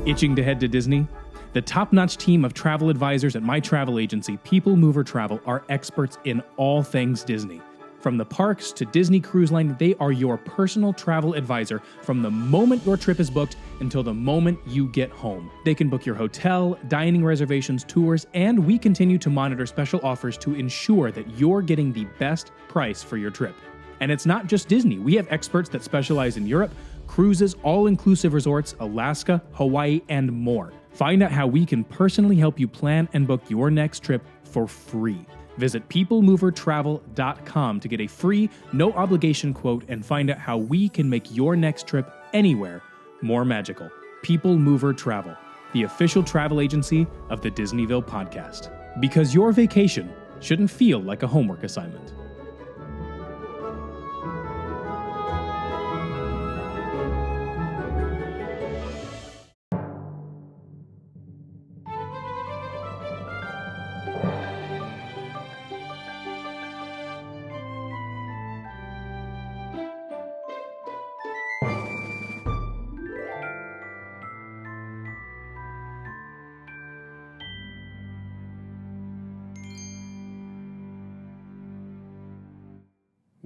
Itching to head to Disney? The top-notch team of travel advisors at my travel agency, People Mover Travel, are experts in all things Disney. From the parks to Disney Cruise Line, they are your personal travel advisor from the moment your trip is booked until the moment you get home. They can book your hotel, dining reservations, tours, and we continue to monitor special offers to ensure that you're getting the best price for your trip. And it's not just Disney. We have experts that specialize in Europe, cruises, all-inclusive resorts, Alaska, Hawaii, and more. Find out how we can personally help you plan and book your next trip for free. Visit peoplemovertravel.com to get a free, no-obligation quote and find out how we can make your next trip anywhere more magical. People Mover Travel, the official travel agency of the Disneyville podcast. Because your vacation shouldn't feel like a homework assignment.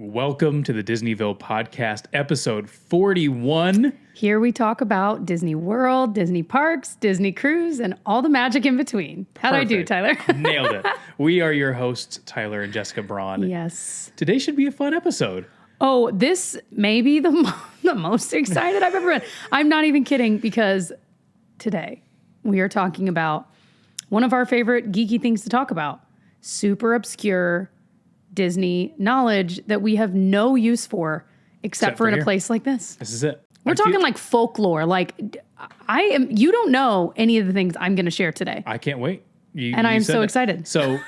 Welcome to the Disneyville podcast, episode 41. Here we talk about Disney World, Disney Parks, Disney Cruise, and all the magic in between. How'd I do, Tyler? Nailed it. We are your hosts, Tyler and Jessica Braun. Yes. Today should be a fun episode. Oh, this may be the most excited I've ever been. I'm not even kidding, because today we are talking about one of our favorite geeky things to talk about, super obscure Disney knowledge that we have no use for except for in here. A place like this. This is it. We're talking like folklore. Like you don't know any of the things I'm going to share today. I can't wait. And I am so excited. So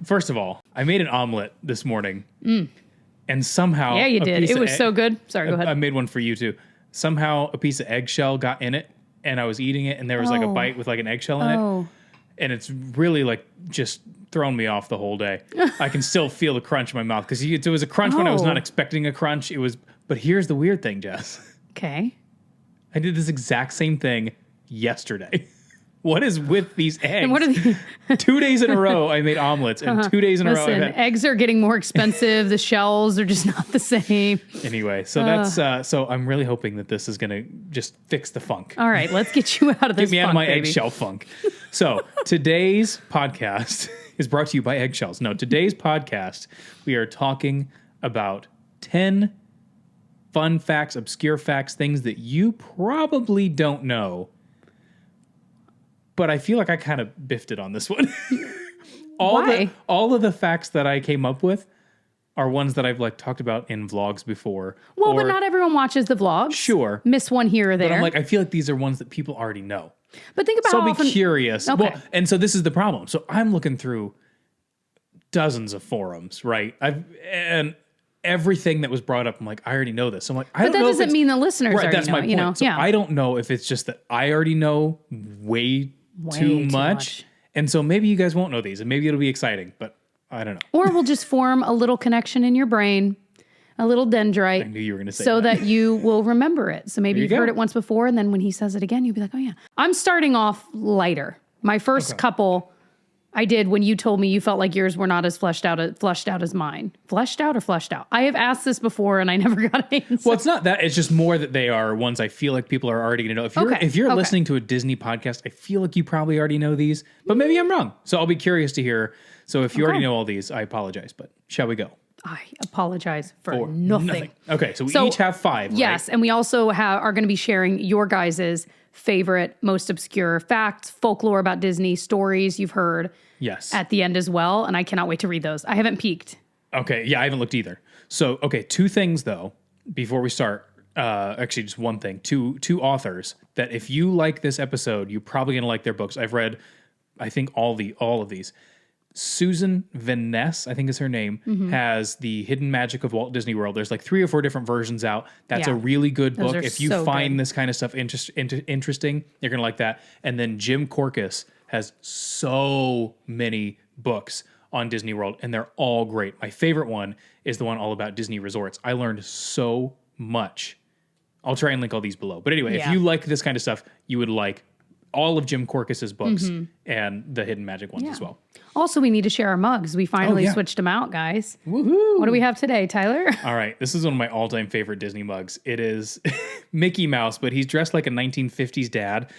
first of all, I made an omelet this morning and somehow. Yeah, you did. It was so good. Sorry, go ahead. I made one for you too. Somehow a piece of eggshell got in it and I was eating it and there was like a bite with like an eggshell in it. And it's really like just thrown me off the whole day. I can still feel the crunch in my mouth because it was a crunch when I was not expecting a crunch. But here's the weird thing, Jess. Okay. I did this exact same thing yesterday. What is with these eggs? And what are the 2 days in a row I made omelets, and 2 days in a row. Eggs are getting more expensive. The shells are just not the same. Anyway, so that's so I'm really hoping that this is gonna just fix the funk. All right, let's get you out of this. Get me funk, out of my baby. eggshell funk. So today's podcast is brought to you by eggshells. No, today's podcast we are talking about 10 fun facts, obscure facts, things that you probably don't know. But I feel like I kind of biffed it on this one. Why? All of the facts that I came up with are ones that I've like talked about in vlogs before. Well, but not everyone watches the vlogs. Sure. Miss one here or there. But I'm like, I feel like these are ones that people already know. But think about so how I'll be curious. Okay. Well, and so this is the problem. So I'm looking through dozens of forums, right? And everything that was brought up, I'm like, I already know this. I'm like, I don't know. But that doesn't mean the listeners already that's know. my point. You know? So I don't know if it's just that I already know way too much. And so maybe you guys won't know these, and maybe it'll be exciting, but I don't know. Or we'll just form a little connection in your brain, a little dendrite. I knew you were going to say so that you will remember it. So maybe you've heard it once before, and then when he says it again, you'll be like, oh yeah. I'm starting off lighter. My first couple I did when you told me you felt like yours were not as fleshed out as mine. Fleshed out or fleshed out? I have asked this before and I never got an answer. Well, it's not that. It's just more that they are ones I feel like people are already going to know. If you're listening to a Disney podcast, I feel like you probably already know these, but maybe I'm wrong. So I'll be curious to hear. So if you already know all these, I apologize, but shall we go? I apologize for nothing. Okay, so we each have 5, yes, right? And we also are going to be sharing your guys' favorite, most obscure facts, folklore about Disney, stories you've heard. Yes. At the end as well, and I cannot wait to read those. I haven't peeked. Okay, yeah, I haven't looked either. So, okay, 2 things though, before we start. Actually, just one thing. Two authors that if you like this episode, you're probably going to like their books. I've read, I think, all of these. Susan Van Ness, I think is her name, has The Hidden Magic of Walt Disney World. There's like 3 or 4 different versions out. That's a really good book. If you find this kind of stuff interesting, you're going to like that. And then Jim Korkis has so many books on Disney World, and they're all great. My favorite one is the one all about Disney resorts. I learned so much I'll try and link all these below. But anyway, if you like this kind of stuff, you would like all of Jim Korkis's books and the Hidden Magic ones as well. Also, we need to share our mugs. We finally switched them out, guys. Woohoo! What do we have today, Tyler? All right, this is one of my all-time favorite Disney mugs. It is Mickey Mouse, but he's dressed like a 1950s dad,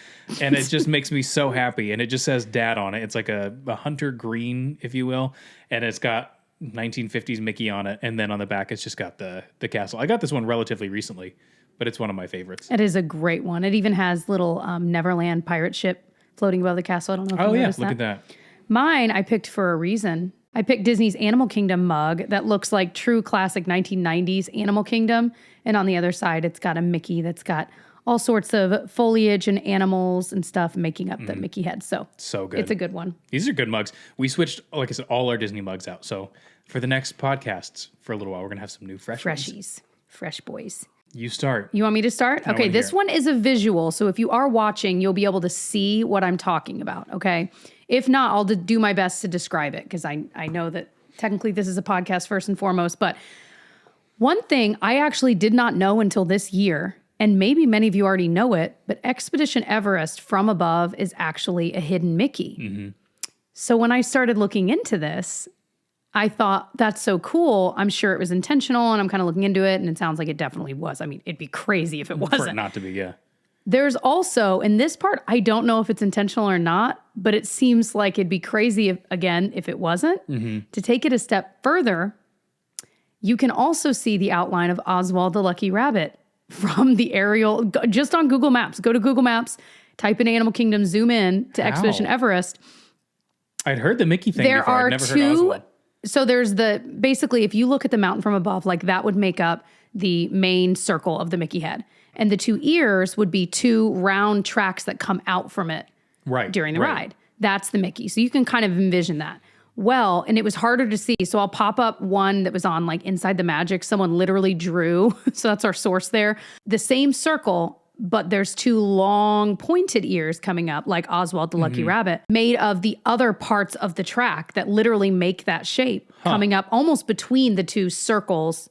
and it just makes me so happy. And it just says dad on it. It's like a hunter green, if you will, and it's got 1950s Mickey on it, and then on the back it's just got the castle. I got this one relatively recently, but it's one of my favorites. It is a great one. It even has little Neverland pirate ship floating above the castle. I don't know if you noticed that. Look at that. Mine, I picked for a reason. I picked Disney's Animal Kingdom mug that looks like true classic 1990s Animal Kingdom. And on the other side, it's got a Mickey that's got all sorts of foliage and animals and stuff making up the Mickey head. So good. It's a good one. These are good mugs. We switched, like I said, all our Disney mugs out. So for the next podcasts, for a little while, we're going to have some new fresh ones. Freshies. Fresh boys. You start. You want me to start? Okay, this one is a visual. So if you are watching, you'll be able to see what I'm talking about, okay? If not, I'll do my best to describe it because I know that technically this is a podcast first and foremost. But one thing I actually did not know until this year, and maybe many of you already know it, but Expedition Everest from above is actually a hidden Mickey. So when I started looking into this, I thought, that's so cool. I'm sure it was intentional, and I'm kind of looking into it, and it sounds like it definitely was. I mean, it'd be crazy if it wasn't. For it not to be, yeah. There's also, in this part, I don't know if it's intentional or not, but it seems like it'd be crazy, if it wasn't. To take it a step further, you can also see the outline of Oswald the Lucky Rabbit from the aerial, just on Google Maps. Go to Google Maps, type in Animal Kingdom, zoom in to Expedition Everest. I'd heard the Mickey thing before. I've never heard Oswald. So there's basically, if you look at the mountain from above, like that would make up the main circle of the Mickey head. And the two ears would be two round tracks that come out from it during the ride. That's the Mickey. So you can kind of envision that. Well, and it was harder to see. So I'll pop up one that was on like Inside the Magic. Someone literally drew, so that's our source there, the same circle, but there's two long pointed ears coming up like Oswald the Lucky Rabbit, made of the other parts of the track that literally make that shape, coming up almost between the two circles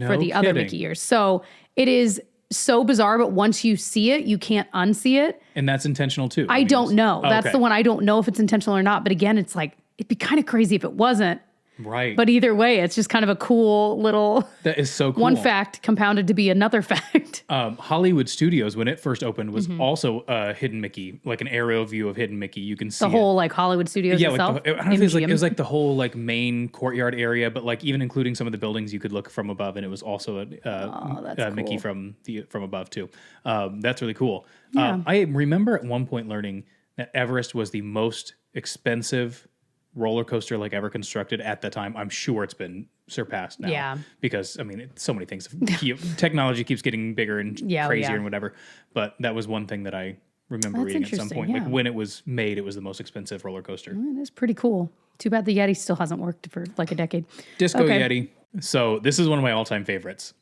for the other Mickey ears. So it is so bizarre, but once you see it, you can't unsee it. And that's intentional too. I don't know. That's the one I don't know if it's intentional or not. But again, it's like, it'd be kind of crazy if it wasn't. Right. But either way, it's just kind of a cool little... That is so cool. One fact compounded to be another fact. Hollywood Studios, when it first opened, was also a hidden Mickey, like an aerial view of hidden Mickey. You can see the whole like Hollywood Studios itself. Like I don't know if it was like the whole like main courtyard area, but like even including some of the buildings you could look from above, and it was also a Mickey from above too. That's really cool. Yeah. I remember at one point learning that Everest was the most expensive roller coaster like ever constructed at the time. I'm sure it's been surpassed now. Yeah. Because I mean, so many things. Technology keeps getting bigger and crazier and whatever. But that was one thing that I remember reading at some point. Yeah. Like when it was made, it was the most expensive roller coaster. It is pretty cool. Too bad the Yeti still hasn't worked for like a decade. Disco Yeti. So this is one of my all-time favorites.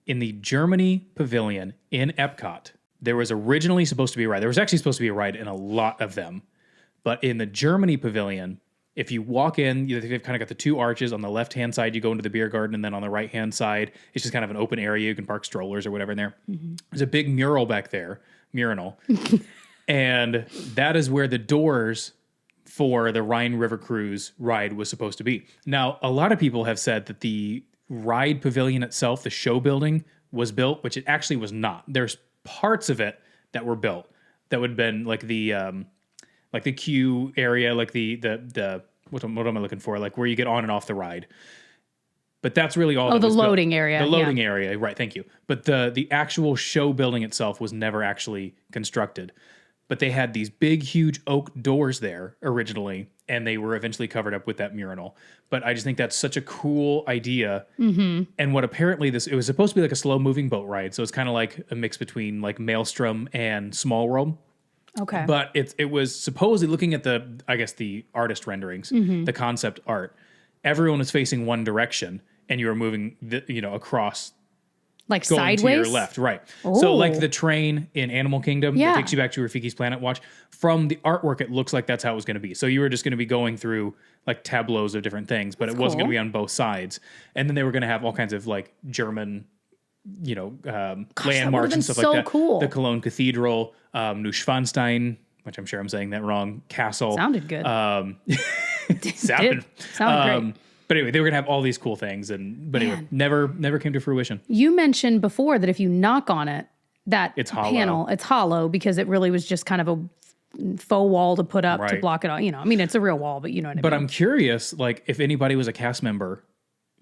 In the Germany Pavilion in Epcot, there was originally supposed to be a ride. There was actually supposed to be a ride in a lot of them. But in the Germany Pavilion, if you walk in, they've kind of got the two arches. On the left-hand side, you go into the beer garden, and then on the right-hand side, it's just kind of an open area. You can park strollers or whatever in there. There's a big mural back there, mural, and that is where the doors for the Rhine River Cruise ride was supposed to be. Now, a lot of people have said that the ride pavilion itself, the show building, was built, which it actually was not. There's parts of it that were built that would have been like the queue area, like the what am I looking for? Like where you get on and off the ride. But that's really all. Oh, the loading area. The loading area, right? Thank you. But the actual show building itself was never actually constructed. But they had these big, huge oak doors there originally, and they were eventually covered up with that mural. But I just think that's such a cool idea. And what apparently it was supposed to be like a slow moving boat ride, so it's kind of like a mix between like Maelstrom and Small World. Okay. But it was supposedly, looking at the artist renderings, the concept art, everyone was facing one direction, and you were moving across, like going sideways to your left, right? Oh. So like the train in Animal Kingdom that takes you back to Rafiki's Planet Watch. From the artwork, it looks like that's how it was going to be. So you were just going to be going through like tableaus of different things, but it wasn't going to be on both sides. And then they were going to have all kinds of like German been landmarks and stuff so like that. cool. The Cologne Cathedral, Neuschwanstein, which I'm sure I'm saying that wrong, Castle. Sounded good. Sounded great. But anyway, they were gonna have all these cool things, but anyway, never came to fruition. You mentioned before that if you knock on it, it's hollow. it's hollow because it really was just kind of a faux wall to put up to block it all. It's a real wall, but you know what I mean. But I'm curious, like, if anybody was a cast member,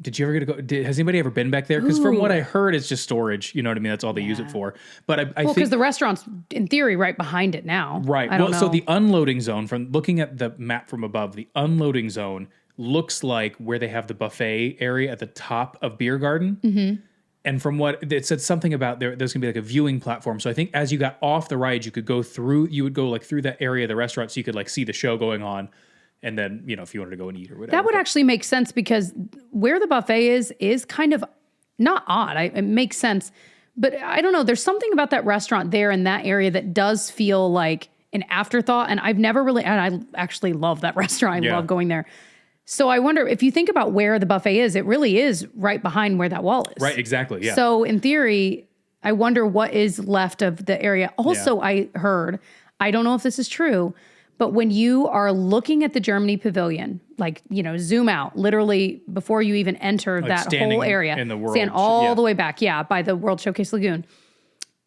did you ever get to go? Has anybody ever been back there? Because from what I heard, it's just storage. You know what I mean? That's all they use it for. But I think because the restaurant's in theory right behind it now. Right. I don't know. So the unloading zone, from looking at the map from above, the unloading zone looks like where they have the buffet area at the top of Beer Garden. Mm-hmm. And from what it said something about there's going to be like a viewing platform. So I think as you got off the ride, you would go like through that area of the restaurant so you could like see the show going on. And then, if you wanted to go and eat or whatever. That would actually make sense because where the buffet is kind of not odd. It makes sense. But I don't know. There's something about that restaurant there in that area that does feel like an afterthought. And I've never really, and I actually love that restaurant. I love going there. So I wonder if you think about where the buffet is, it really is right behind where that wall is. Right, exactly, yeah. So in theory, I wonder what is left of the area. Also, I heard, I don't know if this is true, but when you are looking at the Germany Pavilion, like, zoom out, literally before you even enter like that whole area, in the world, stand all the way back, by the World Showcase Lagoon.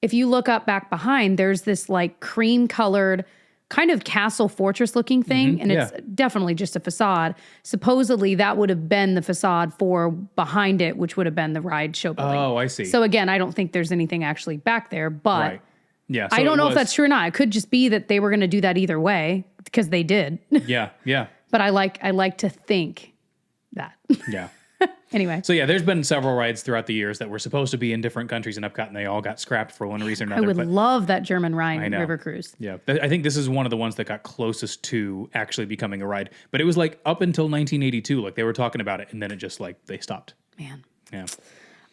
If you look up back behind, there's this like cream colored kind of castle fortress looking thing. And it's definitely just a facade. Supposedly that would have been the facade for behind it, which would have been the ride show building. Oh, I see. So again, I don't think there's anything actually back there, but right. Yeah, so I don't know if that's true or not. It could just be that they were going to do that either way because they did. Yeah. But I like to think that. Yeah. Anyway. So there's been several rides throughout the years that were supposed to be in different countries in Epcot, and they all got scrapped for one reason or another. I would love that German Rhine river cruise. Yeah. I think this is one of the ones that got closest to actually becoming a ride. But it was like up until 1982, like they were talking about it, and then it just like they stopped. Man. Yeah.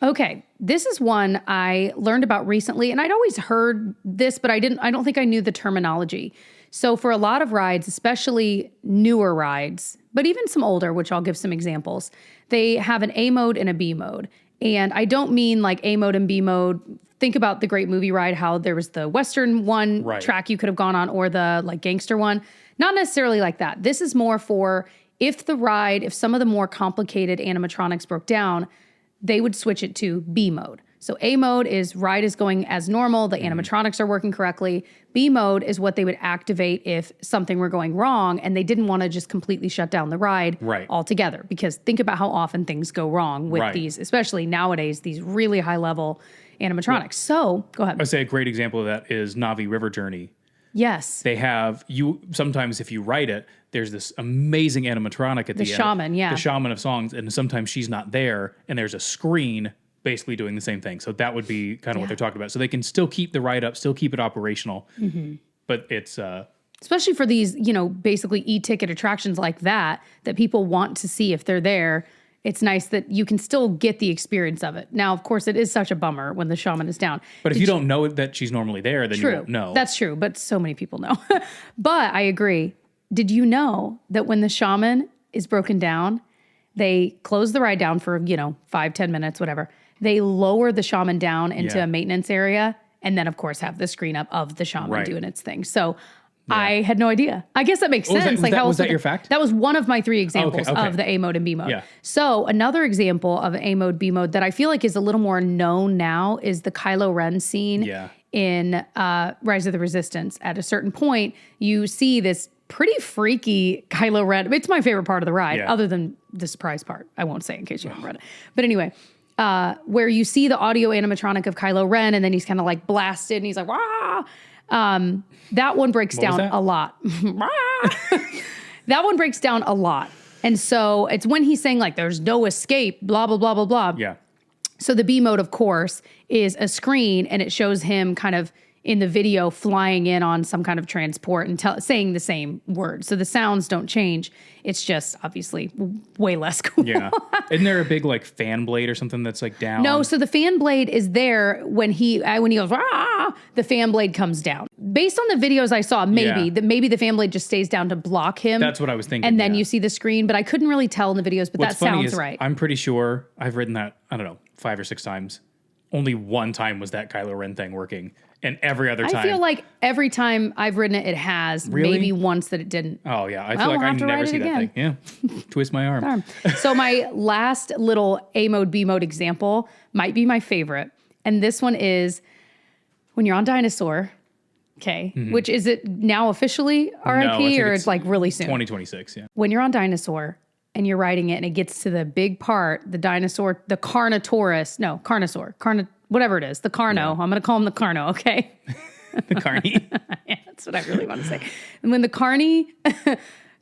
Okay, this is one I learned about recently, and I'd always heard this, but I don't think I knew the terminology. So for a lot of rides, especially newer rides, but even some older, which I'll give some examples, they have an A mode and a B mode. And I don't mean like A mode and B mode. Think about the Great Movie Ride, how there was the Western one track you could have gone on or the like gangster one. Not necessarily like that. This is more for if some of the more complicated animatronics broke down, they would switch it to B mode. So A mode is ride is going as normal, the animatronics are working correctly. B mode is what they would activate if something were going wrong and they didn't want to just completely shut down the ride altogether. Because think about how often things go wrong with these, especially nowadays, these really high level animatronics. Well, so go ahead. I would say a great example of that is Navi River Journey. Yes. They have sometimes if you ride it, there's this amazing animatronic at the end. Shaman, The shaman of songs, and sometimes she's not there, and there's a screen basically doing the same thing. So that would be kind of what they're talking about. So they can still keep the ride up, still keep it operational, but it's especially for these, basically e-ticket attractions like that people want to see if they're there. It's nice that you can still get the experience of it. Now, of course, it is such a bummer when the shaman is down. But if you don't know that she's normally there, then you won't know. That's true, but so many people know. But I agree. Did you know that when the shaman is broken down, they close the ride down for, 5-10 minutes, whatever. They lower the shaman down into a maintenance area and then, of course, have the screen up of the shaman doing its thing. So I had no idea. I guess that makes sense. Was that your fact? That was one of my 3 examples of the A mode and B mode. Yeah. So another example of A mode, B mode that I feel like is a little more known now is the Kylo Ren scene in Rise of the Resistance. At a certain point, you see this pretty freaky Kylo Ren. It's my favorite part of the ride, other than the surprise part. I won't say in case you haven't read it. But anyway, where you see the audio animatronic of Kylo Ren, and then he's kind of like blasted, and he's like, "Wah!" That one breaks down a lot. That one breaks down a lot. And so it's when he's saying like, there's no escape, blah, blah, blah, blah, blah. Yeah. So the B mode, of course, is a screen, and it shows him kind of in the video flying in on some kind of transport and saying the same words. So the sounds don't change. It's just obviously way less cool. Yeah. Isn't there a big like fan blade or something that's like down? No, so the fan blade is there when he goes, "Rah!" The fan blade comes down. Based on the videos I saw, maybe the fan blade just stays down to block him. That's what I was thinking. And then you see the screen, but I couldn't really tell in the videos, but What's that funny sounds is right. I'm pretty sure I've ridden that, I don't know, 5 or 6 times. only one time was that Kylo Ren thing working. And every other time. I feel like every time I've ridden it, it has. Really? Maybe once that it didn't. Oh, yeah. I feel like I never see that thing. Yeah. Twist my arm. So my last little A mode, B mode example might be my favorite. And this one is when you're on Dinosaur, okay, which is it now officially RIP or it's like really soon? 2026, yeah. When you're on Dinosaur and you're riding it and it gets to the big part, the dinosaur, the Carnosaur, whatever it is, the Carno. Yeah. I'm going to call him the Carno, okay? The Carney. Yeah, that's what I really want to say. And when the Carney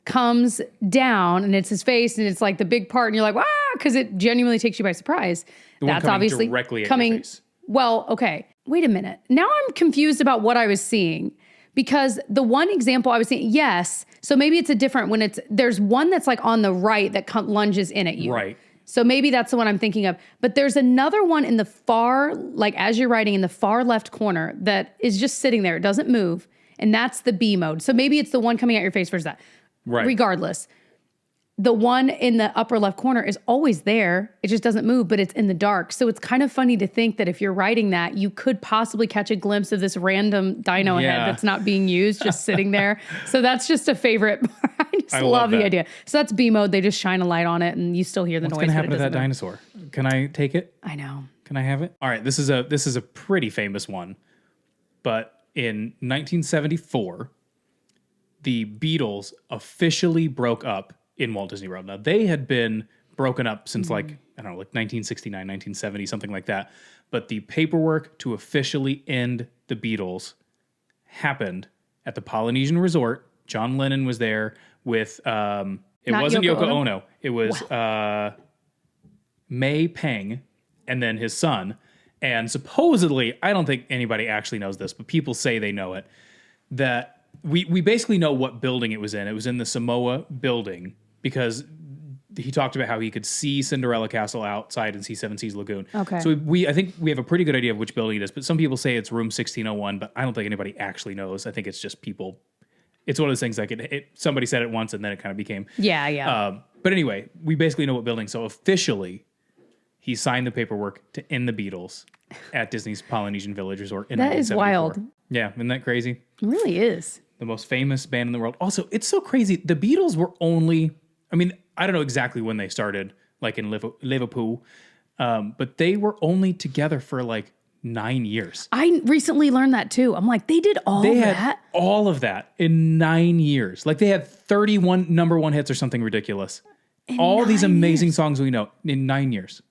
comes down and it's his face and it's like the big part and you're like, wow, because it genuinely takes you by surprise. That's obviously directly coming. At your face. Well, okay. Wait a minute. Now I'm confused about what I was seeing. Because the one example I was seeing, yes. So maybe it's a different when there's one that's like on the right that lunges in at you. Right. So maybe that's the one I'm thinking of. But there's another one in the far, like as you're riding in the far left corner that is just sitting there. It doesn't move. And that's the B mode. So maybe it's the one coming at your face versus that. Right. Regardless. The one in the upper left corner is always there. It just doesn't move, but it's in the dark. So it's kind of funny to think that if you're riding that, you could possibly catch a glimpse of this random dino head that's not being used, just sitting there. So that's just a favorite. I love the idea. So that's B mode. They just shine a light on it and you still hear the noise. What's going to happen to that dinosaur? Can I take it? I know. Can I have it? All right. This is a pretty famous one. But in 1974, the Beatles officially broke up in Walt Disney World. Now, they had been broken up since like 1969, 1970, something like that. But the paperwork to officially end the Beatles happened at the Polynesian Resort. John Lennon was there with, it wasn't Yoko Ono. It was May Peng and then his son. And supposedly, I don't think anybody actually knows this, but people say they know it, that we basically know what building it was in. It was in the Samoa building because he talked about how he could see Cinderella Castle outside and see Seven Seas Lagoon. Okay. So I think we have a pretty good idea of which building it is, but some people say it's room 1601, but I don't think anybody actually knows. I think it's just people. It's one of those things like somebody said it once and then it kind of became. Yeah. But anyway, we basically know what building. So officially, he signed the paperwork to end the Beatles at Disney's Polynesian Village Resort in 1974. That is wild. Yeah, isn't that crazy? It really is. The most famous band in the world. Also, it's so crazy. The Beatles were only, I don't know exactly when they started, like in Liverpool, but they were only together for like 9 years. I recently learned that too. I'm like, they did all that? They had all of that in 9 years. Like they had 31 number one hits or something ridiculous. All these amazing songs we know in 9 years.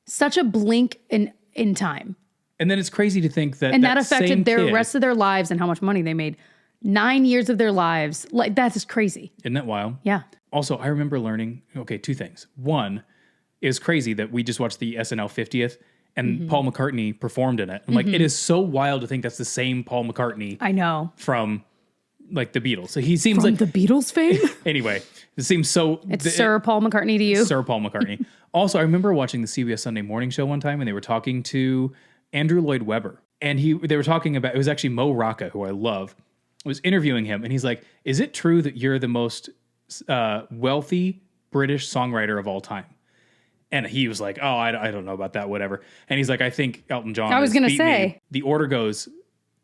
Such a blink in time. And then it's crazy to think that that affected their rest of their lives and how much money they made. 9 years of their lives. Like, that is crazy. Isn't that wild? Yeah. Also, I remember learning, two things. One, it was crazy that we just watched the SNL 50th and Paul McCartney performed in it. I'm like, it is so wild to think that's the same Paul McCartney. I know. From like the Beatles. So he seems from the Beatles fame? Anyway, it seems so. It's Sir Paul McCartney to you. Sir Paul McCartney. Also, I remember watching the CBS Sunday Morning Show one time and they were talking to Andrew Lloyd Webber. And they were talking about, it was actually Mo Rocca, who I love, was interviewing him. And he's like, is it true that you're the most wealthy British songwriter of all time? And he was like, oh, I don't know about that, whatever. And he's like, I think Elton John. I was going to say. Me. The order goes,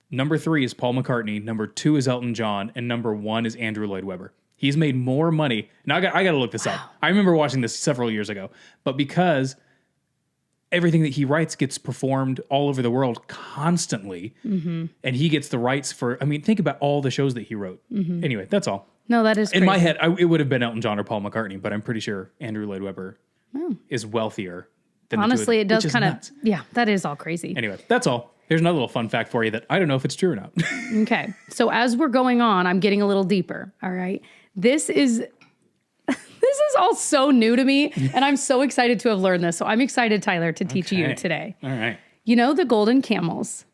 number 3 is Paul McCartney, number 2 is Elton John, and number 1 is Andrew Lloyd Webber. He's made more money. Now, I got to look this up. I remember watching this several years ago. But because everything that he writes gets performed all over the world constantly, and he gets the rights for, think about all the shows that he wrote. Anyway, that's all. No, that is crazy. In my head, it would have been Elton John or Paul McCartney, but I'm pretty sure Andrew Lloyd Webber is wealthier than honestly, the two of them, it does kind of, yeah, that is all crazy. Anyway, that's all. Here's another little fun fact for you that I don't know if it's true or not. Okay. So as we're going on, I'm getting a little deeper. All right. This is all so new to me, and I'm so excited to have learned this. So I'm excited, Tyler, to teach you today. All right. You know the golden camels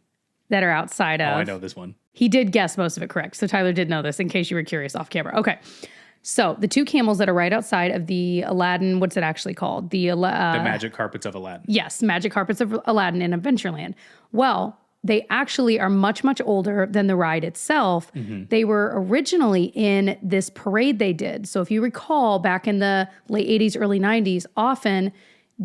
that are outside of... Oh, I know this one. He did guess most of it correct. So Tyler did know this in case you were curious off camera. Okay. So the 2 camels that are right outside of the Aladdin, what's it actually called? The Magic Carpets of Aladdin. Yes, Magic Carpets of Aladdin in Adventureland. Well, they actually are much, much older than the ride itself. They were originally in this parade they did. So if you recall, back in the late 80s, early 90s, often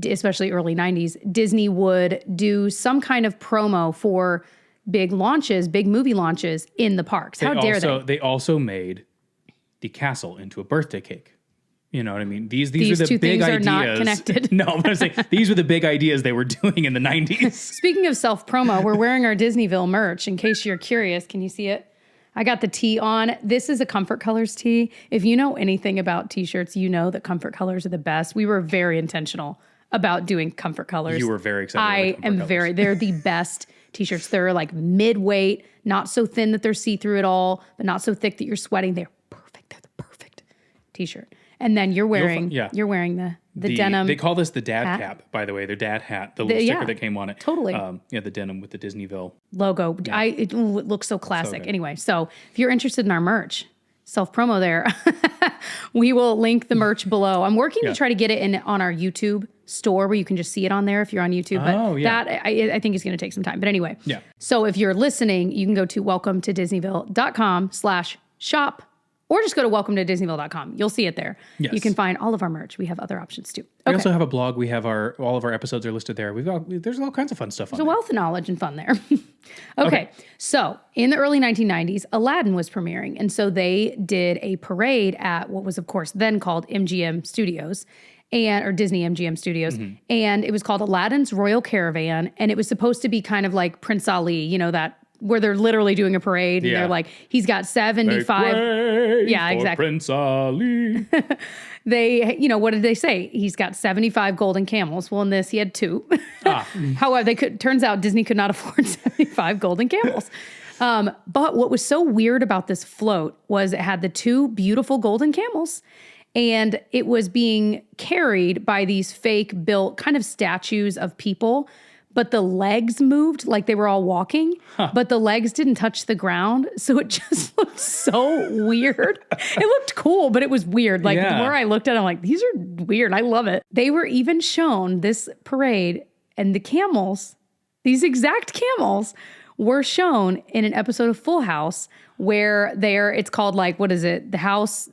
especially early 90s, Disney would do some kind of promo for big launches, big movie launches in the parks. How dare they? They also made the castle into a birthday cake. You know what I mean? These are the two big things ideas. are not connected. No, but I'm saying these were the big ideas they were doing in the 90s. Speaking of self-promo, we're wearing our Disneyville merch. In case you're curious, can you see it? I got the tee on. This is a Comfort Colors tee. If you know anything about t-shirts, you know that Comfort Colors are the best. We were very intentional about doing Comfort Colors. You were very excited. They're the best t-shirts. They're like mid-weight, not so thin that they're see-through at all, but not so thick that you're sweating. They're perfect. They're the perfect t-shirt. And then you're wearing the denim. They call this the dad hat. cap, by the way, their dad hat, the little sticker that came on it. Totally. The denim with the Disneyville logo. Yeah. It looks so classic. Anyway, so if you're interested in our merch, self-promo there, we will link the merch below. I'm working to try to get it on our YouTube store where you can just see it on there if you're on YouTube. But that I think is going to take some time. But anyway, so if you're listening, you can go to welcometodisneyville.com/shop. Or just go to welcometodisneyville.com. You'll see it there. Yes. You can find all of our merch. We have other options too. We also have a blog. We have all of our episodes are listed there. There's all kinds of fun stuff on there. There's a wealth of knowledge and fun there. Okay. So in the early 1990s, Aladdin was premiering. And so they did a parade at what was, of course, then called MGM Studios. Or Disney MGM Studios. Mm-hmm. And it was called Aladdin's Royal Caravan. And it was supposed to be kind of like Prince Ali, you know, that where they're literally doing a parade and they're like, he's got 75. Yeah, exactly. Prince Ali. They, what did they say? He's got 75 golden camels. Well, in this, he had 2. However, turns out Disney could not afford 75 golden camels. But what was so weird about this float was it had the 2 beautiful golden camels. And it was being carried by these fake built kind of statues of people. But the legs moved like they were all walking, but the legs didn't touch the ground. So it just looked so weird. It looked cool, but it was weird. Like the more I looked at it, I'm like, these are weird. I love it. They were even shown this parade and the camels, these exact camels were shown in an episode of Full House where it's called like, what is it? The house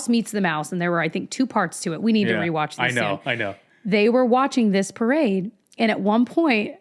meets the mouse. And there were, I think, 2 parts to it. We need to rewatch this soon. I know. They were watching this parade. And at one point,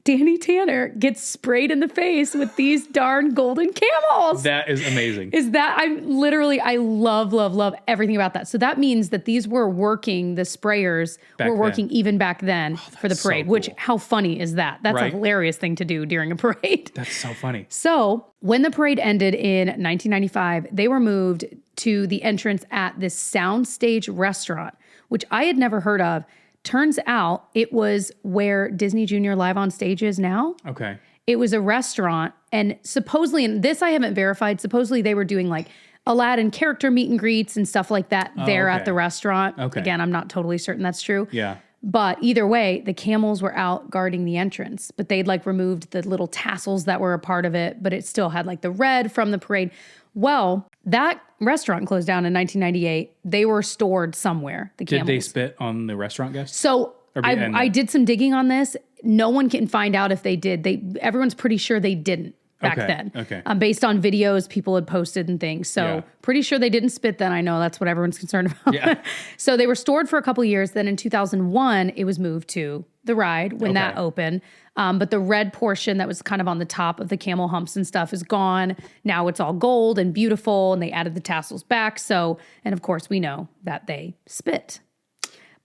Danny Tanner gets sprayed in the face with these darn golden camels. That is amazing. I love everything about that. So that means that these were working, the sprayers were working even back then for the parade, which how funny is that? That's a hilarious thing to do during a parade. That's so funny. So when the parade ended in 1995, they were moved to the entrance at this soundstage restaurant, which I had never heard of. Turns out it was where Disney Junior Live on Stage is now. Okay. It was a restaurant. And supposedly, and this I haven't verified, supposedly they were doing like Aladdin character meet and greets and stuff like that at the restaurant. Okay. Again, I'm not totally certain that's true. Yeah. But either way, the camels were out guarding the entrance. But they'd like removed the little tassels that were a part of it. But it still had like the red from the parade. Well, that restaurant closed down in 1998. They were stored somewhere, the camels. Did they spit on the restaurant guests? So I did some digging on this. No one can find out if they did. Everyone's pretty sure they didn't back then. Okay. Based on videos people had posted and things. So pretty sure they didn't spit then. I know that's what everyone's concerned about. Yeah. So they were stored for a couple years. Then in 2001, it was moved to the ride when that opened. But the red portion that was kind of on the top of the camel humps and stuff is gone. Now it's all gold and beautiful, and they added the tassels back. So, and of course, we know that they spit.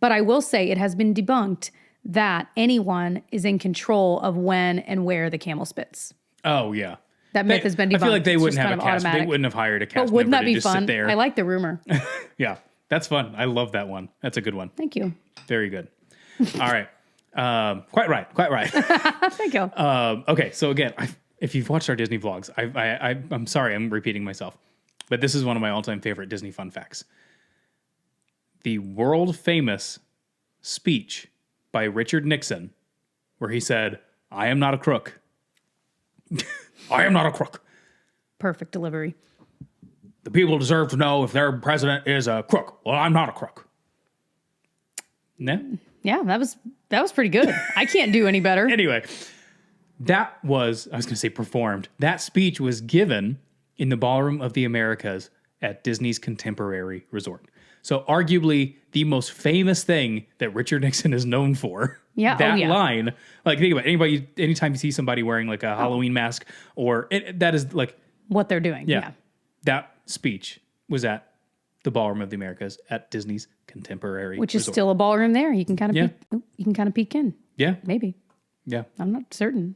But I will say it has been debunked that anyone is in control of when and where the camel spits. Oh, yeah. That myth has been debunked. I feel like they wouldn't have a cast. They wouldn't have hired a cast but wouldn't member that be to just fun? sit there. I like the rumor. Yeah, that's fun. I love that one. That's a good one. Thank you. Very good. All right. Quite right. Thank you. Okay, so again, if you've watched our Disney vlogs, I'm sorry I'm repeating myself, but this is one of my all-time favorite Disney fun facts. The world-famous speech by Richard Nixon, where he said, "I am not a crook. I am not a crook." Perfect delivery. The people deserve to know if their president is a crook. Well, I'm not a crook. No? Yeah, that was pretty good. I can't do any better. Anyway, I was going to say performed. That speech was given in the Ballroom of the Americas at Disney's Contemporary Resort. So arguably the most famous thing that Richard Nixon is known for. Yeah. That line, like think about it, anytime you see somebody wearing like a Halloween mask that is like what they're doing. Yeah. That speech was at the Ballroom of the Americas at Disney's Contemporary Which is Resort. still a ballroom there. You can kind of peek in. Yeah. Maybe. Yeah. I'm not certain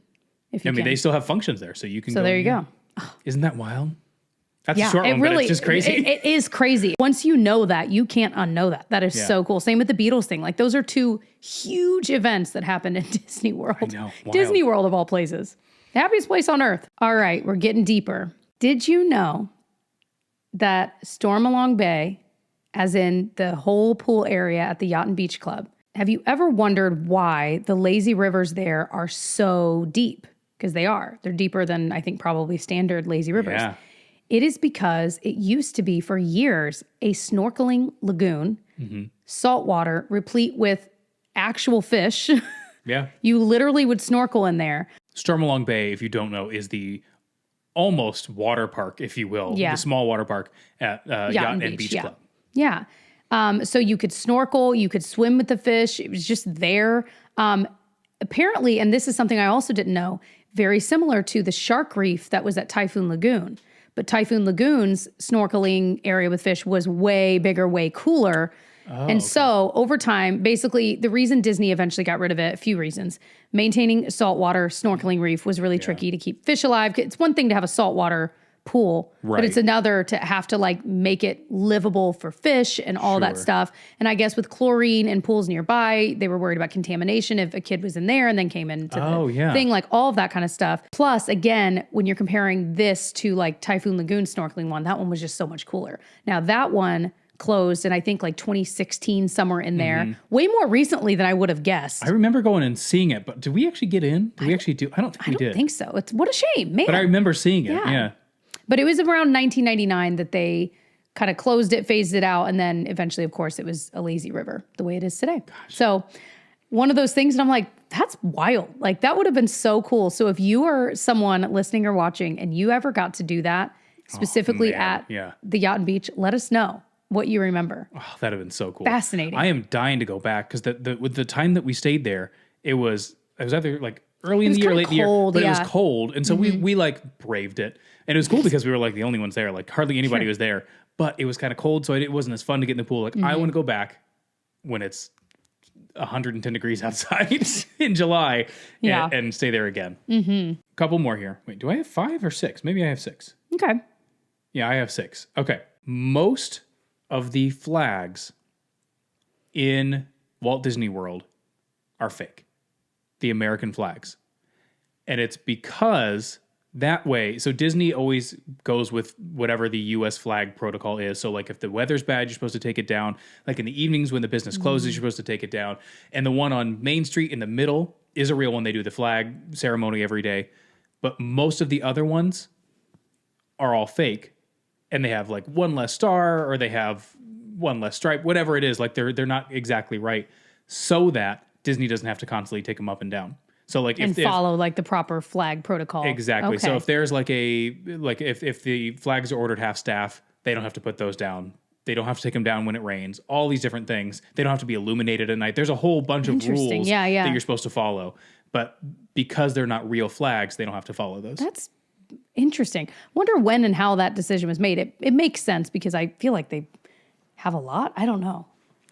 if you I mean, they still have functions there, so you can So go. there you go. Isn't that wild? That's a short one, but it's just crazy. It is crazy. Once you know that, you can't unknow that. That is so cool. Same with the Beatles thing. Like those are two huge events that happened in Disney World. I know. Wild. Disney World of all places. The happiest place on earth. All right, we're getting deeper. Did you know that Stormalong Bay, as in the whole pool area at the Yacht and Beach Club, have you ever wondered why the lazy rivers there are so deep? Because they are. They're deeper than I think probably standard lazy rivers. Yeah. It is because it used to be for years a snorkeling lagoon, saltwater, replete with actual fish. Yeah. You literally would snorkel in there. Stormalong Bay, if you don't know, is the almost water park, if you will. Yeah. The small water park at Yacht and Beach Club. Yeah. So you could snorkel, you could swim with the fish. It was just there. Apparently, and this is something I also didn't know, very similar to the shark reef that was at Typhoon Lagoon. But Typhoon Lagoon's snorkeling area with fish was way bigger, way cooler. So over time, basically the reason Disney eventually got rid of it, a few reasons. Maintaining a saltwater snorkeling reef was really tricky to keep fish alive. It's one thing to have a saltwater pool, but it's another to have to like make it livable for fish and all that stuff. And I guess with chlorine and pools nearby, they were worried about contamination if a kid was in there and then came into the thing, like all of that kind of stuff. Plus, again, when you're comparing this to like Typhoon Lagoon snorkeling one, that one was just so much cooler. Now that one closed in I think like 2016, somewhere in there, way more recently than I would have guessed. I remember going and seeing it, but did we actually get in? Did we actually do? I don't think we did. I don't think so. It's what a shame, man. But I remember seeing it. Yeah. But it was around 1999 that they kind of closed it, phased it out, and then eventually, of course, it was a lazy river the way it is today. So one of those things, and I'm like, that's wild. Like that would have been so cool. So if you are someone listening or watching and you ever got to do that, specifically at the Yacht and Beach, let us know what you remember. Oh, that'd have been so cool. Fascinating. I am dying to go back because with the time that we stayed there, it was either like early in the year, late in the year, but it was cold. And so we like braved it. And it was cool because we were like the only ones there. Like hardly anybody was there, but it was kind of cold. So it wasn't as fun to get in the pool. Like I want to go back when it's 110 degrees outside in July and stay there again. Couple more here. Wait, do I have 5 or 6? Maybe I have 6. Okay. Yeah, I have 6. Okay. Most of the flags in Walt Disney World are fake. The American flags. And it's because that way, so Disney always goes with whatever the U.S. flag protocol is. So like if the weather's bad, you're supposed to take it down. Like in the evenings when the business closes, you're supposed to take it down. And the one on Main Street in the middle is a real one. They do the flag ceremony every day. But most of the other ones are all fake. And they have like one less star or they have one less stripe, whatever it is. Like they're not exactly right so that Disney doesn't have to constantly take them up and down. So like if follow like the proper flag protocol. Exactly. Okay. So if there's like if the flags are ordered half staff, they don't have to put those down. They don't have to take them down when it rains. All these different things. They don't have to be illuminated at night. There's a whole bunch of rules that you're supposed to follow. But because they're not real flags, they don't have to follow those. That's interesting. Wonder when and how that decision was made. It makes sense because I feel like they have a lot. I don't know.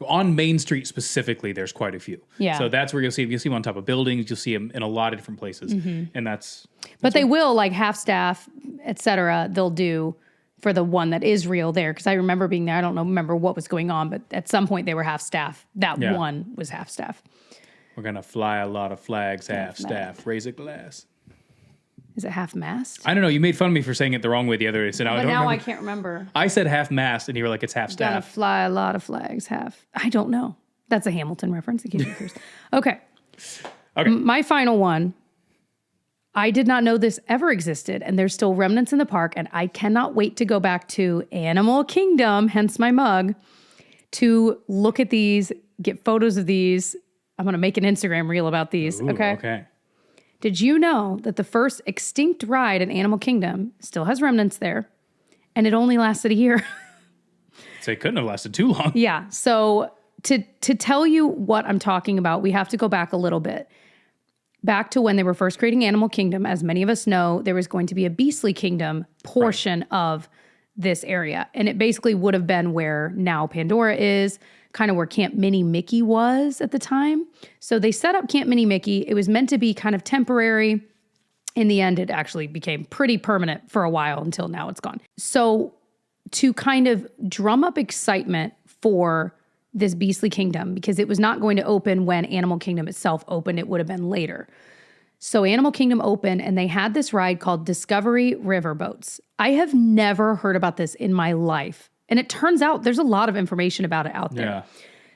On Main Street specifically, there's quite a few. Yeah. So that's where you'll see them. You'll see them on top of buildings. You'll see them in a lot of different places. And that's but they will, like half staff, et cetera, they'll do for the one that is real there. Because I remember being there. I don't remember what was going on, but at some point they were half staff. That one was half staff. We're going to fly a lot of flags, half staff, raise a glass. Is it half mast? I don't know. You made fun of me for saying it the wrong way the other day. So now I can't remember. I said half mast, and you were like, "It's half staff." Gonna fly a lot of flags. Half. I don't know. That's a Hamilton reference. In case you're curious. Okay. My final one. I did not know this ever existed, and there's still remnants in the park, and I cannot wait to go back to Animal Kingdom, hence my mug, to look at these, get photos of these. I'm gonna make an Instagram reel about these. Ooh, okay. Did you know that the first extinct ride in Animal Kingdom still has remnants there, and it only lasted a year? So it couldn't have lasted too long. Yeah. So to tell you what I'm talking about, we have to go back a little bit. Back to when they were first creating Animal Kingdom. As many of us know, there was going to be a Beastly Kingdom portion of this area. And it basically would have been where now Pandora is, kind of where Camp Mini Mickey was at the time. So they set up Camp Mini Mickey. It was meant to be kind of temporary. In the end, it actually became pretty permanent for a while until now it's gone. So to kind of drum up excitement for this Beastly Kingdom, because it was not going to open when Animal Kingdom itself opened, it would have been later. So Animal Kingdom opened and they had this ride called Discovery Riverboats. I have never heard about this in my life. And it turns out there's a lot of information about it out there. Yeah.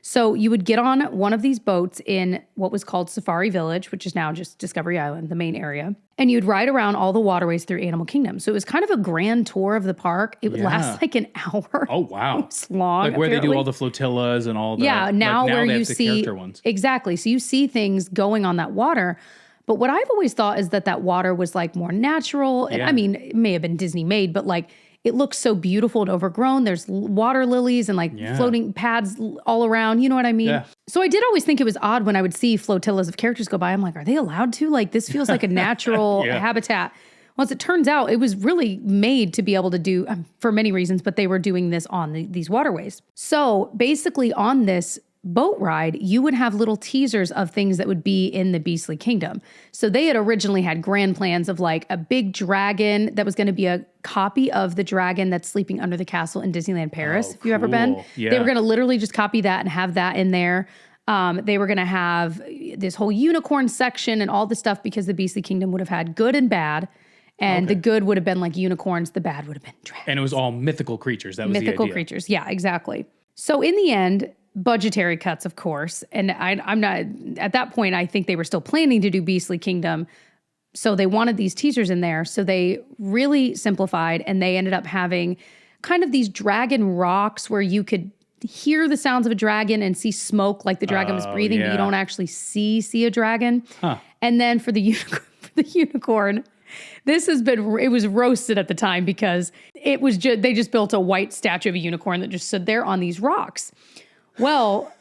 So you would get on one of these boats in what was called Safari Village, which is now just Discovery Island, the main area. And you'd ride around all the waterways through Animal Kingdom. So it was kind of a grand tour of the park. It would last like an hour. Oh, wow. It's long. Like where they do all the flotillas and all the... Yeah, now like, where they you have the see... character ones. Exactly. So you see things going on that water. But what I've always thought is that water was like more natural. And I mean, it may have been Disney made, but like it looks so beautiful and overgrown. There's water lilies and like floating pads all around. You know what I mean? Yeah. So I did always think it was odd when I would see flotillas of characters go by. I'm like, are they allowed to? Like this feels like a natural habitat. Well, as it turns out, it was really made to be able to do for many reasons, but they were doing this on these waterways. So basically on this boat ride, you would have little teasers of things that would be in the Beastly Kingdom. So they had originally had grand plans of like a big dragon that was going to be a copy of the dragon that's sleeping under the castle in Disneyland Paris. If you've ever been, they were going to literally just copy that and have that in there. They were going to have this whole unicorn section and all the stuff because the Beastly Kingdom would have had good and bad. And the good would have been like unicorns. The bad would have been dragons. And it was all mythical creatures. That was the idea. Mythical creatures. Yeah, exactly. So in the end, budgetary cuts, of course. And I'm not, at that point, I think they were still planning to do Beastly Kingdom. So they wanted these teasers in there. So they really simplified and they ended up having kind of these dragon rocks where you could hear the sounds of a dragon and see smoke like the dragon was breathing, but you don't actually see a dragon. And then for the unicorn, it was roasted at the time because it was they just built a white statue of a unicorn that just stood there on these rocks. Well,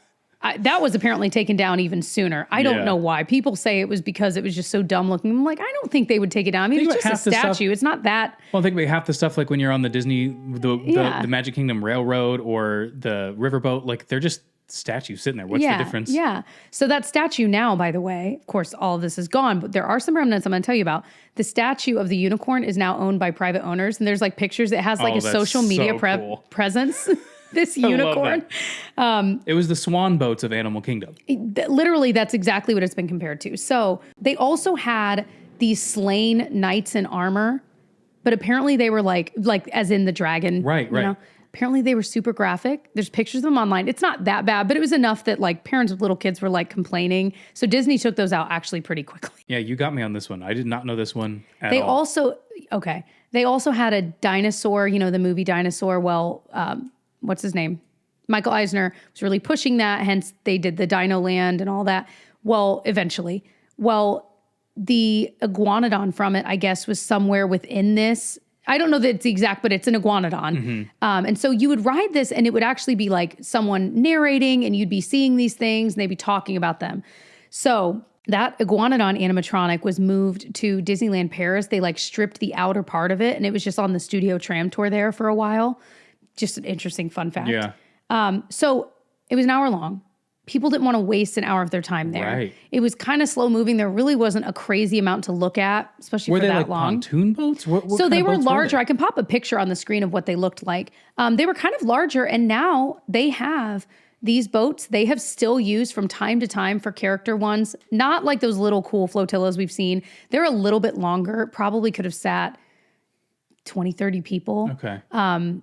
that was apparently taken down even sooner. I don't know why. People say it was because it was just so dumb looking. I'm like, I don't think they would take it down. I mean, it's just a statue. It's not that. Well, think about half the stuff like when you're on the the Magic Kingdom Railroad or the riverboat, like they're just statues sitting there. What's the difference? Yeah. So that statue now, by the way, of course, all of this is gone, but there are some remnants I'm going to tell you about. The statue of the unicorn is now owned by private owners. And there's like pictures. It has like a social media presence. This unicorn. It was the swan boats of Animal Kingdom. Literally, that's exactly what it's been compared to. So they also had these slain knights in armor, but apparently they were like as in the dragon. Right. You know? Apparently they were super graphic. There's pictures of them online. It's not that bad, but it was enough that like parents with little kids were like complaining. So Disney took those out actually pretty quickly. Yeah, you got me on this one. I did not know this one at all. They also had a dinosaur, you know, the movie Dinosaur. Well, what's his name? Michael Eisner was really pushing that. Hence, they did the Dino Land and all that. Well, eventually. Well, the iguanodon from it, I guess, was somewhere within this. I don't know that it's the exact, but it's an iguanodon. And so you would ride this and it would actually be like someone narrating and you'd be seeing these things and they'd be talking about them. So that iguanodon animatronic was moved to Disneyland Paris. They like stripped the outer part of it and it was just on the studio tram tour there for a while. Just an interesting fun fact. Yeah. So it was an hour long. People didn't want to waste an hour of their time there. Right. It was kind of slow moving. There really wasn't a crazy amount to look at, especially for that like long. Pontoon boats? What so they were larger. Were they? I can pop a picture on the screen of what they looked like. They were kind of larger, and now they have these boats. They have still used from time to time for character ones. Not like those little cool flotillas we've seen. They're a little bit longer. Probably could have sat 20, 30 people. Okay.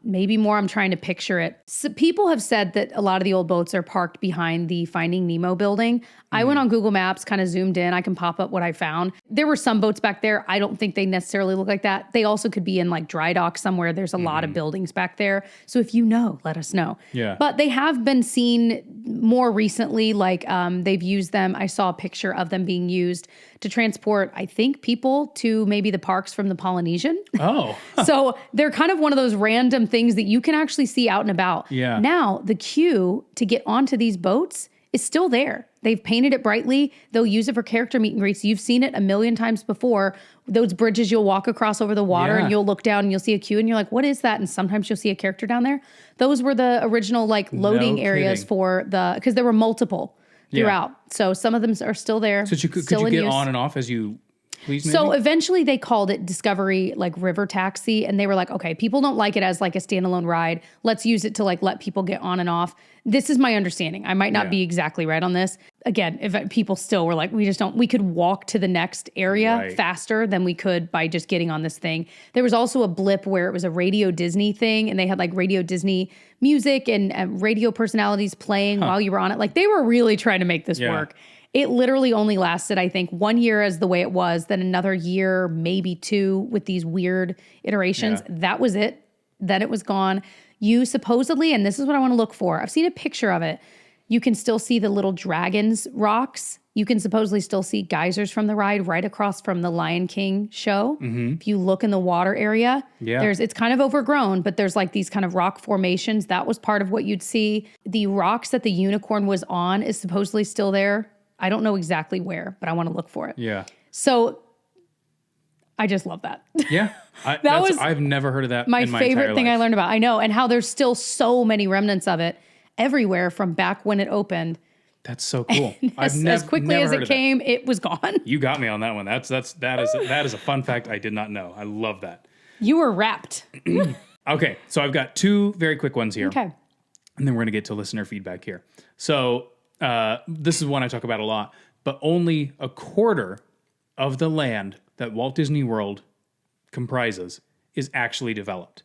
Maybe more. I'm trying to picture it. So people have said that a lot of the old boats are parked behind the Finding Nemo building. I went on Google Maps, kind of zoomed in. I can pop up what I found. There were some boats back there. I don't think they necessarily look like that. They also could be in like dry dock somewhere. There's a lot of buildings back there. So if you know, let us know. Yeah. But they have been seen more recently. Like they've used them. I saw a picture of them being used to transport, I think, people to maybe the parks from the Polynesian. Oh. So they're kind of one of those random things that you can actually see out and about. Yeah. Now, the queue to get onto these boats is still there. They've painted it brightly. They'll use it for character meet and greets. You've seen it a million times before. Those bridges you'll walk across over the water and you'll look down and you'll see a queue and you're like, what is that? And sometimes you'll see a character down there. Those were the original like loading areas for because there were multiple throughout. So some of them are still there. So could you get on and off as you please? Maybe? So eventually they called it Discovery like River Taxi, and they were like, okay, people don't like it as like a standalone ride. Let's use it to like let people get on and off. This is my understanding. I might not be exactly right on this. Again, if people still were like, we could walk to the next area faster than we could by just getting on this thing. There was also a blip where it was a Radio Disney thing, and they had like Radio Disney music and radio personalities playing while you were on it. Like they were really trying to make this work. It literally only lasted, I think, 1 year as the way it was, then another year, maybe 2 with these weird iterations. Yeah. That was it. Then it was gone. You supposedly, and this is what I want to look for. I've seen a picture of it. You can still see the little dragons rocks. You can supposedly still see geysers from the ride right across from the Lion King show. Mm-hmm. If you look in the water area, it's kind of overgrown, but there's like these kind of rock formations. That was part of what you'd see. The rocks that the unicorn was on is supposedly still there. I don't know exactly where, but I want to look for it. Yeah. So I just love that. Yeah. I've never heard of that. My favorite thing I learned about. I know. And how there's still so many remnants of it everywhere from back when it opened. That's so cool. As quickly as it came, it was gone. You got me on that one. That is a fun fact I did not know. I love that. You were wrapped. Okay. So I've got 2 very quick ones here. Okay. And then we're going to get to listener feedback here. So this is one I talk about a lot, but only a quarter of the land that Walt Disney World comprises is actually developed.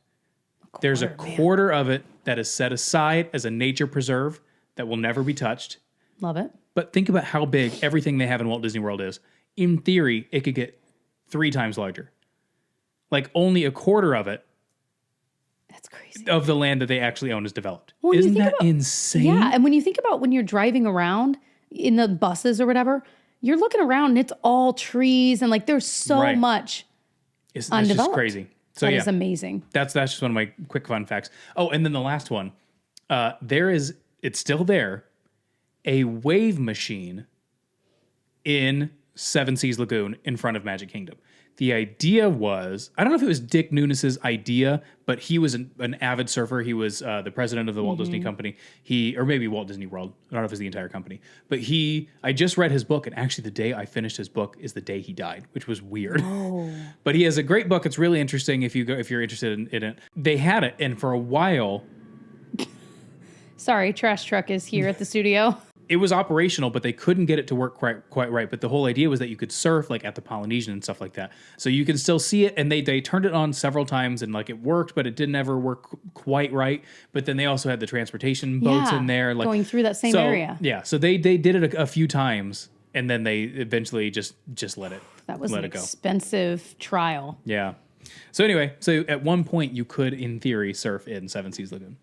There's a quarter of it that is set aside as a nature preserve that will never be touched. Love it. But think about how big everything they have in Walt Disney World is. In theory, it could get 3 times larger. Like only a quarter of it. That's crazy. Of the land that they actually own is developed. Well, Isn't that insane? Yeah, and when you think about when you're driving around in the buses or whatever, you're looking around and it's all trees and like there's so much undeveloped. It's just crazy. So that is amazing. That's just one of my quick fun facts. Oh, and then the last one. It's still there, a wave machine in Seven Seas Lagoon in front of Magic Kingdom. The idea was, I don't know if it was Dick Nunes's idea, but he was an avid surfer. He was the president of the Walt Disney Company. Or maybe Walt Disney World. I don't know if it's the entire company. But I just read his book, and actually the day I finished his book is the day he died, which was weird. Oh. But he has a great book. It's really interesting if you're interested in it. They had it, and for a while... Sorry, trash truck is here at the studio. It was operational, but they couldn't get it to work quite right. But the whole idea was that you could surf like at the Polynesian and stuff like that. So you can still see it, and they turned it on several times, and like it worked, but it didn't ever work quite right. But then they also had the transportation boats in there, like going through that same area. Yeah, so they did it a few times, and then they eventually just let it. That was an expensive trial. Yeah. So anyway, at one point you could, in theory, surf in Seven Seas Lagoon.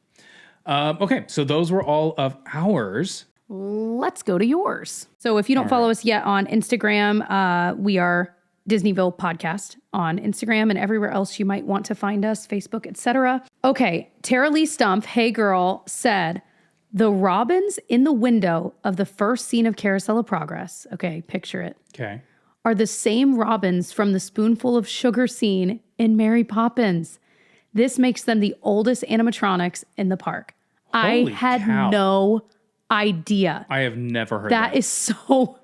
Okay, so those were all of ours. Let's go to yours. So if you don't follow us yet on Instagram, we are Disneyville Podcast on Instagram and everywhere else you might want to find us, Facebook, etc. Okay, Tara Lee Stumpf, hey girl, said, the robins in the window of the first scene of Carousel of Progress, okay, picture it, are the same robins from the spoonful of sugar scene in Mary Poppins. This makes them the oldest animatronics in the park. Holy I had cow. no idea. I have never heard that. That is so...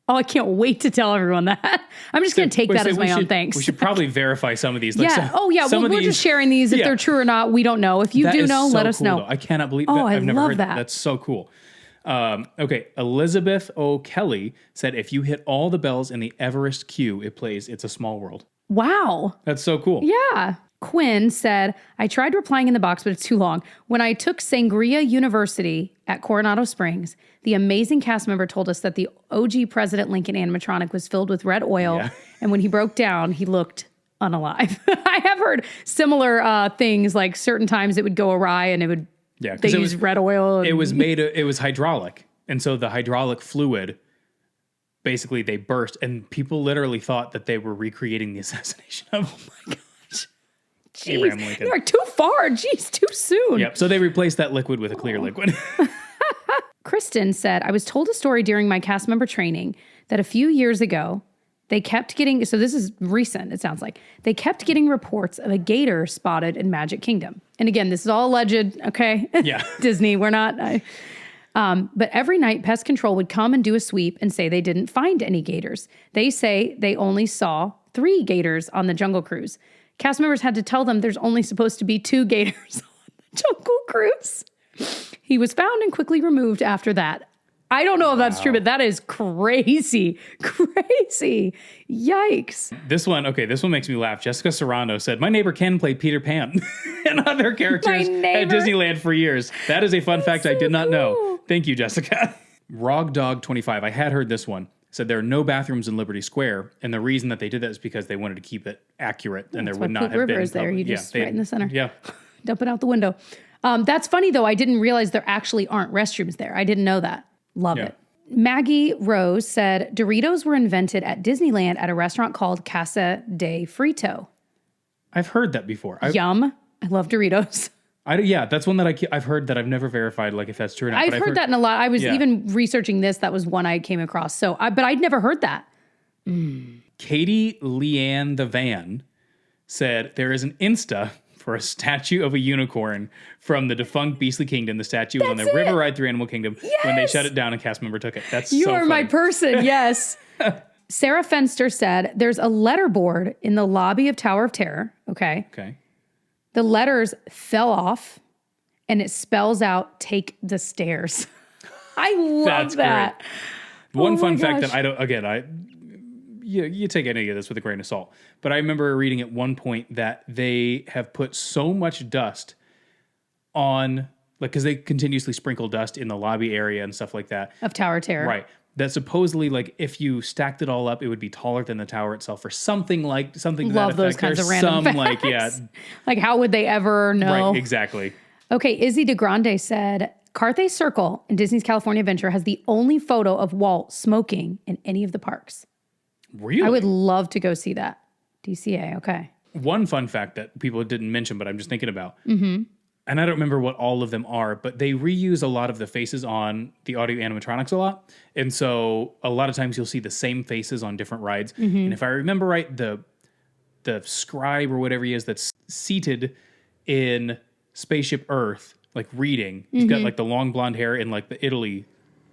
Oh, I can't wait to tell everyone that. I'm just going to take that as my own thanks. We should probably verify some of these. Yeah. We're just sharing these. If they're true or not, we don't know. If you do know, let us know. Though. I cannot believe that. I've never heard that. That's so cool. Okay. Elizabeth O'Kelly said, if you hit all the bells in the Everest queue, it plays It's a Small World. Wow. That's so cool. Yeah. Quinn said, I tried replying in the box, but it's too long. When I took Sangria University at Coronado Springs, the amazing cast member told us that the OG President Lincoln animatronic was filled with red oil. Yeah. And when he broke down, he looked unalive. I have heard similar things, like certain times it would go awry and it would, they use red oil. It was hydraulic. And so the hydraulic fluid, basically they burst and people literally thought that they were recreating the assassination of, oh my God. Abraham Lincoln. You're too far. Jeez, too soon. Yep. So they replaced that liquid with a clear liquid. Kristen said, I was told a story during my cast member training that a few years ago, they kept getting, so this is recent, it sounds like, they kept getting reports of a gator spotted in Magic Kingdom. And again, this is all alleged, okay? Yeah. Disney, we're not. But every night, pest control would come and do a sweep and say they didn't find any gators. They say they only saw 3 gators on the Jungle Cruise. Cast members had to tell them there's only supposed to be 2 gators on the Jungle Cruise. He was found and quickly removed after that. I don't know if that's true, but that is crazy. Crazy. Yikes. This one makes me laugh. Jessica Serrano said, my neighbor Ken played Peter Pan and other characters at Disneyland for years. That is a fun fact I did not know. Thank you, Jessica. Rog Dog 25. I had heard this one. Said there are no bathrooms in Liberty Square, and the reason that they did that is because they wanted to keep it accurate, and there would not have been. Is there. You just right in the center. Yeah. Dump it out the window. That's funny, though. I didn't realize there actually aren't restrooms there. I didn't know that. Love it. Maggie Rose said Doritos were invented at Disneyland at a restaurant called Casa de Frito. I've heard that before. Yum. I love Doritos. That's one that I've heard that I've never verified, like if that's true or not. I've heard that in a lot. I was even researching this. That was one I came across. But I'd never heard that. Katie Leanne the Van said there is an Insta for a statue of a unicorn from the defunct Beastly Kingdom. The statue was on the river ride through Animal Kingdom when they shut it down and cast member took it. That's you so are funny. my person. Yes. Sarah Fenster said there's a letterboard in the lobby of Tower of Terror. Okay. The letters fell off and it spells out take the stairs. I love that. Great. One fun fact that I don't, again, you take any of this with a grain of salt. But I remember reading at one point that they have put so much dust on, like, because they continuously sprinkle dust in the lobby area and stuff like that. Of Tower of Terror. Right. That supposedly, like, if you stacked it all up, it would be taller than the tower itself or something Love to that those effect. kinds There's of random some, facts. Like, how would they ever know? Right, exactly. Okay, Izzy DeGrande said, Carthay Circle in Disney's California Adventure has the only photo of Walt smoking in any of the parks. Really? I would love to go see that. DCA, okay. One fun fact that people didn't mention, but I'm just thinking about, and I don't remember what all of them are, but they reuse a lot of the faces on the audio animatronics a lot. And so a lot of times you'll see the same faces on different rides. And if I remember right, the scribe or whatever he is that's seated in Spaceship Earth, like reading, he's got like the long blonde hair in like the Italy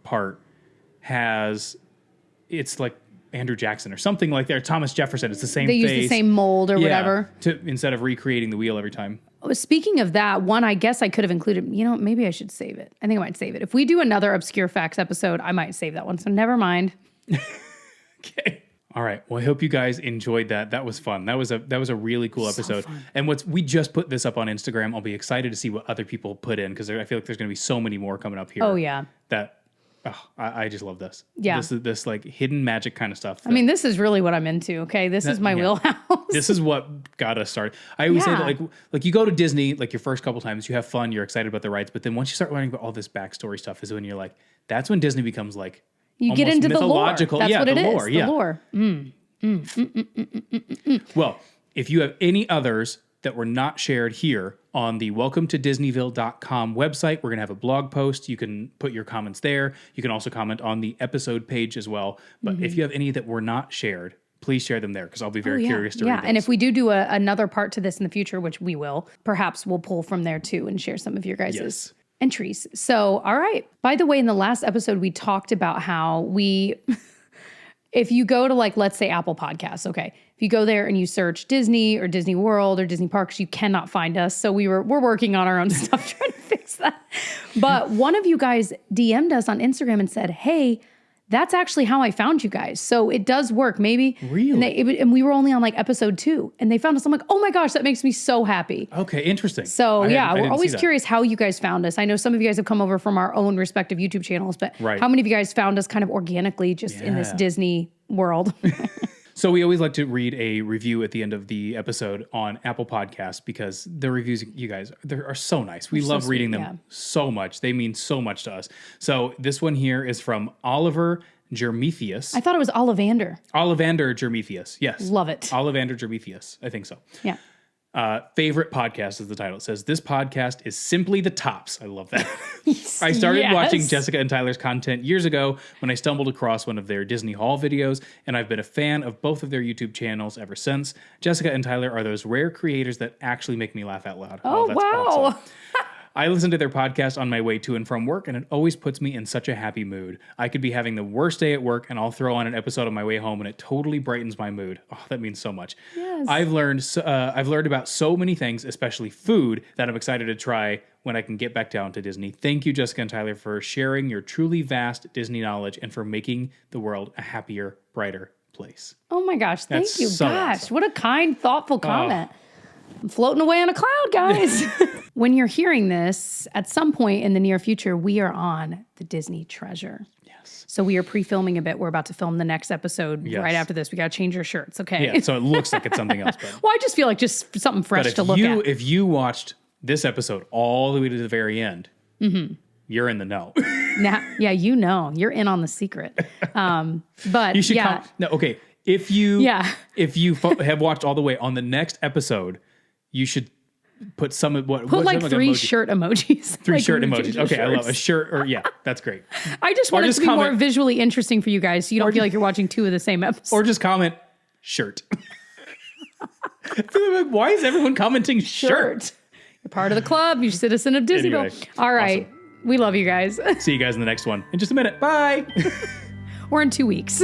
part, it's like Andrew Jackson or something like that. Thomas Jefferson. It's the same They face. use the same mold or whatever. Instead of recreating the wheel every time. Speaking of that, one I guess I could have included, maybe I should save it. I think I might save it. If we do another Obscure Facts episode, I might save that one. So never mind. Okay. All right. Well, I hope you guys enjoyed that. That was fun. That was a really cool episode. And we just put this up on Instagram. I'll be excited to see what other people put in because I feel like there's going to be so many more coming up here. Oh, yeah. I just love this. Yeah. This like hidden magic kind of stuff. I mean, this is really what I'm into. Okay. This is my wheelhouse. This is what got us started. I always say that like you go to Disney, like your first couple times, you have fun, you're excited about the rides. But then once you start learning about all this backstory stuff is when you're like, that's when Disney becomes like, you get into the lore. That's what it is. Lore, the lore. Well, if you have any others that were not shared here on the welcometodisneyville.com website, we're going to have a blog post. You can put your comments there. You can also comment on the episode page as well. But if you have any that were not shared, please share them there because I'll be very curious to read those. And if we do another part to this in the future, which we will, perhaps we'll pull from there too and share some of your guys' entries. So, all right. By the way, in the last episode, we talked about how if you go to let's say Apple Podcasts, okay, if you go there and you search Disney or Disney World or Disney Parks, you cannot find us. So we're working on our own stuff trying to fix that. But one of you guys DM'd us on Instagram and said, hey, that's actually how I found you guys. So it does work. Maybe. Really? And we were only on episode 2 and they found us. I'm like, oh my gosh, that makes me so happy. Okay, interesting. So we're always curious how you guys found us. I know some of you guys have come over from our own respective YouTube channels, but how many of you guys found us kind of organically just in this Disney world? So we always like to read a review at the end of the episode on Apple Podcasts because the reviews, you guys, are so nice. We love reading them so much. They mean so much to us. So this one here is from Oliver Germethius. I thought it was Ollivander. Ollivander Germethius, yes. Love it. Ollivander Germethius, I think so. Yeah. Favorite podcast is the title. It says, this podcast is simply the tops. I love that. I started watching Jessica and Tyler's content years ago when I stumbled across one of their Disney haul videos, and I've been a fan of both of their YouTube channels ever since. Jessica and Tyler are those rare creators that actually make me laugh out loud. Oh, that's wow. awesome. I listen to their podcast on my way to and from work, and it always puts me in such a happy mood. I could be having the worst day at work, and I'll throw on an episode on my way home, and it totally brightens my mood. Oh, that means so much. Yes. I've learned about so many things, especially food, that I'm excited to try when I can get back down to Disney. Thank you, Jessica and Tyler, for sharing your truly vast Disney knowledge and for making the world a happier, brighter place. Oh my gosh, thank That's you. so Gosh, awesome. what a kind, thoughtful comment. I'm floating away on a cloud, guys. When you're hearing this, at some point in the near future, we are on the Disney Treasure. Yes. So we are pre-filming a bit. We're about to film the next episode right after this. We got to change our shirts, okay? Yeah, so it looks like it's something else. But, Well, I just feel like just something fresh to look at. if you watched this episode all the way to the very end, you're in the know. Now, yeah, you're in on the secret. But You should yeah. no, okay. If you have watched all the way on the next episode, you should put some of what Put like some, 3 emoji? shirt emojis. Three Like, shirt we emojis. change Okay, our I love a shirts. shirt. Or that's great. I just want it just to be more comment- visually interesting for you guys, so you don't feel like you're watching 2 of the same episode. Or just comment shirt. I feel like, why is everyone commenting shirt? You're part of the club. You're a citizen of Disneyville. Anyway, All right. awesome. We love you guys. See you guys in the next one in just a minute. Bye. Or in 2 weeks.